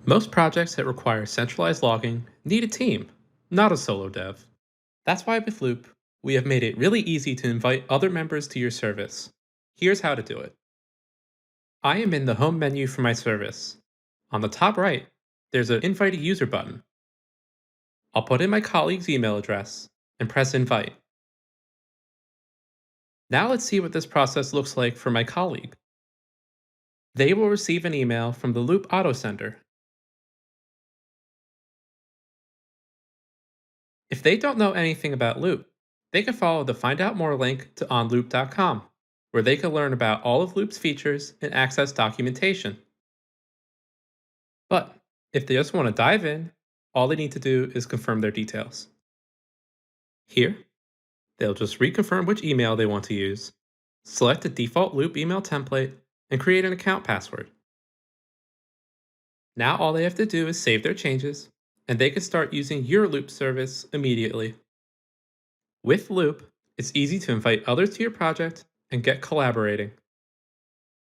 Most projects that require centralized logging need a team, not a solo dev. That's why with Loupe, we have made it really easy to invite other members to your service. Here's how to do it. I am in the home menu for my service. On the top right, there's an Invite a User button. I'll put in my colleague's email address and press Invite. Now let's see what this process looks like for my colleague. They will receive an email from the Loupe Autosender. If they don't know anything about Loupe, they can follow the Find Out More link to onloupe.com, where they can learn about all of Loupe's features and access documentation. But if they just want to dive in, all they need to do is confirm their details. Here, they'll just reconfirm which email they want to use, select the default Loupe email template, and create an account password. Now all they have to do is save their changes, and they can start using your Loupe service immediately. With Loupe, it's easy to invite others to your project and get collaborating.